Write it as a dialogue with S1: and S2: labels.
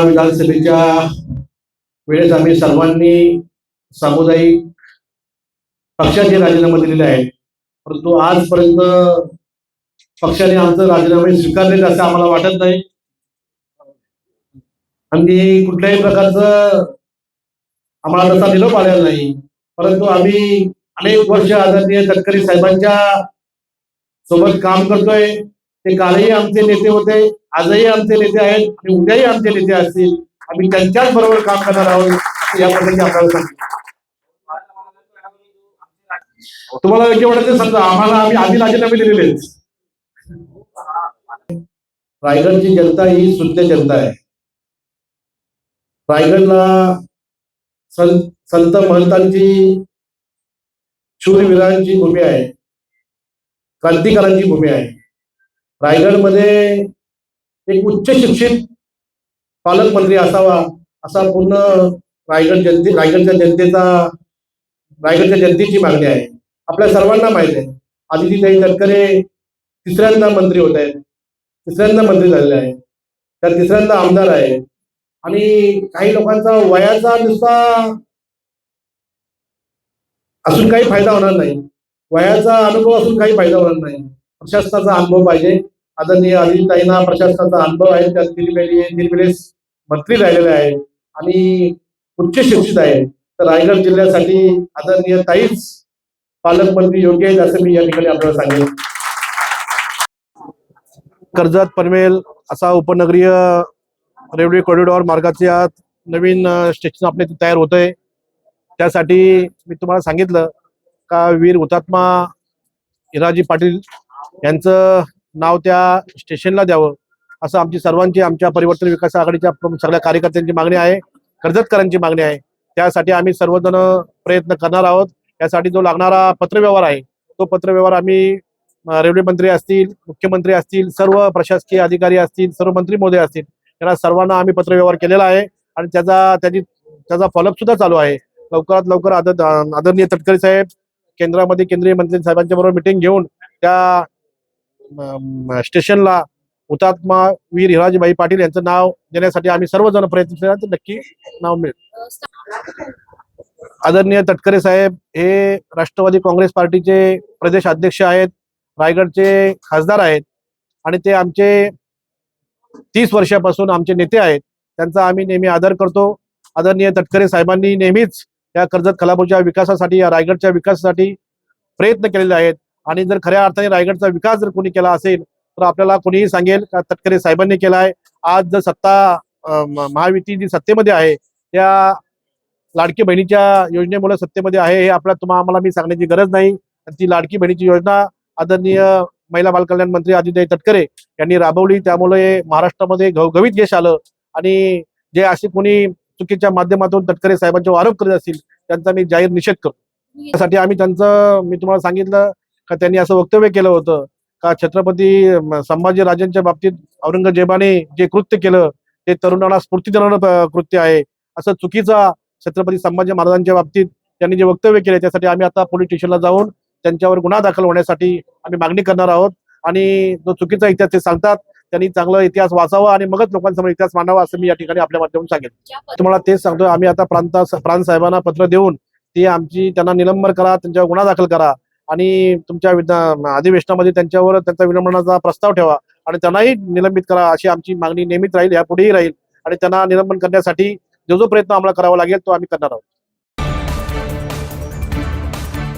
S1: विधानसभेच्या वेळेस आम्ही सर्वांनी सामुदायिक पक्षाचे राजीनामे दिलेले आहेत, परंतु आजपर्यंत पक्षाने आमचे राजीनामे स्वीकारले असं आम्हाला वाटत नाही. आम्ही कुठल्याही प्रकारचं आम्हाला तसा निरोप आलेला नाही, परंतु आम्ही अनेक वर्ष आदरणीय तटकरे साहेबांच्या सोबत काम करतोय. ते कालही आमचे नेते होते, आजही आमचे नेते आहेत आणि उद्याही आमचे नेते असतील. आम्ही त्यांच्याच बरोबर काम करणार आहोत या पद्धतीने आपल्याला सांगितलं. तुम्हाला योग्य वाटत समजा, आम्हाला आम्ही आधी राजीनामे दिलेले. रायगडची जनता ही शुद्ध जनता आहे. रायगडला संत महंतांची, शूरवीरांची भूमी आहे, क्रांतिकारांची भूमी आहे. रायगडमध्ये एक उच्च शिक्षित पालकमंत्री असावा असा पूर्ण रायगडच्या जनतेची मागणी आहे. आपल्या सर्वांना माहिती आहे, आदितीताई तटकरे तिसऱ्यांदा मंत्री होत आहेत, तिसऱ्यांदा मंत्री झालेले आहेत, त्या तिसऱ्यांदा आमदार आहेत. आणि काही लोकांचा वयाचा नुसता असून काही फायदा होणार नाही, वयाचा अनुभव असून काही फायदा होणार नाही. प्रशासनाचा अनुभव पाहिजे. आदरणीय आदितीताईंना प्रशासनाचा अनुभव आहे, त्या तीन वेळेस मंत्री राहिलेले आहेत आणि उच्च शिक्षित आहे. तर रायगड जिल्ह्यासाठी आदरणीय ताईच पालकमंत्री योग्य आहेत असं मी या ठिकाणी आपल्याला सांगेन. कर्जत पनवेल असा उपनगरीय रेल्वे कॉरिडॉर मार्गाच्या नवीन स्टेशन आपले तयार होत आहे. त्यासाठी मी तुम्हाला सांगितलं का वीर हुतात्मा हिराजी पाटील यांचं नाव त्या स्टेशनला द्यावं असं आमची सर्वांची, आमच्या परिवर्तन विकास आघाडीच्या सगळ्या कार्यकर्त्यांची मागणी आहे, कर्जतकरांची मागणी आहे. त्यासाठी आम्ही सर्वजण प्रयत्न करणार आहोत. यासाठी जो लागणारा पत्रव्यवहार आहे तो पत्रव्यवहार आम्ही रेल्वे मंत्री असतील, मुख्यमंत्री असतील, सर्व प्रशासकीय अधिकारी असतील, सर्व मंत्री महोदय असतील, त्यांना सर्वांना आम्ही पत्रव्यवहार केलेला आहे आणि त्याचा फॉलोअप सुद्धा चालू आहे. लवकरात लवकर आदरणीय तटकरे साहेब केंद्रामध्ये केंद्रीय मंत्री साहेबांच्या बरोबर मिटिंग घेऊन त्या स्टेशनला हुतात्मा वीर हिराजीबाई पाटील यांचं नाव देण्यासाठी आम्ही सर्वजण प्रयत्न केला तर नक्की नाव मिळेल. आदरणीय तटकरे साहेब हे राष्ट्रवादी काँग्रेस पार्टीचे प्रदेश अध्यक्ष आहेत, रायगडचे खासदार आहेत आणि ते आमचे 30 वर्षापासून आमचे नेते आहेत. त्यांचा आम्ही नेहमी आदर करतो. आदरणीय तटकरे साहेबांनी नेहमीच या कर्जत खालापूरच्या विकासासाठी, या रायगडच्या विकासासाठी प्रयत्न केलेले आहेत आणि जर खऱ्या अर्थाने रायगडचा विकास जर कोणी केला असेल तर आपल्याला कोणीही सांगेल का तटकरे साहेबांनी केला आहे. आज जर महायुती जी सत्तेमध्ये आहे त्या लाडकी बहिणीच्या योजनेमुळे सत्तेमध्ये आहे हे आम्हाला मी सांगण्याची गरज नाही. ती लाडकी बहिणीची योजना आदरणीय महिला बालकल्याण मंत्री आदितीताई तटकरे यांनी राबवली, त्यामुळे महाराष्ट्रामध्ये घवघवीत यश आलं. आणि जे असे कोणी चुकीच्या माध्यमातून तटकरे साहेबांच्यावर आरोप करत असतील त्यांचा मी जाहीर निषेध करतो. त्यासाठी आम्ही मी तुम्हाला सांगितलं का त्यांनी असं वक्तव्य केलं होतं का छत्रपती संभाजीराजांच्या बाबतीत औरंगजेबाने जे कृत्य केलं ते तरुणाला स्फूर्ती देणारं कृत्य आहे, असं चुकीचा छत्रपती संभाजी महाराजांच्या बाबतीत त्यांनी जे वक्तव्य केले त्यासाठी आम्ही आता पोलीस स्टेशनला जाऊन त्यांच्यावर गुन्हा दाखल होण्यासाठी आम्ही मागणी करणार आहोत. आणि जो चुकीचा इतिहास ते सांगतात त्यांनी चांगला इतिहास वाचावा आणि मगच लोकांसमोर इतिहास मांडावा असं मी या ठिकाणी आपल्या माध्यमातून सांगेन. तुम्हाला तेच सांगतोय, आम्ही आता प्रांत साहेबांना पत्र देऊन त्यांना निलंबन करा, त्यांच्यावर गुन्हा दाखल करा आणि तुमच्या अधिवेशनामध्ये त्यांचा विलंबनाचा प्रस्ताव ठेवा आणि त्यांनाही निलंबित करा अशी आमची मागणी नेहमीच राहील, यापुढेही राहील. आणि त्यांना निलंबन करण्यासाठी जो प्रयत्न आम्हाला करावा लागेल तो आम्ही करणार आहोत.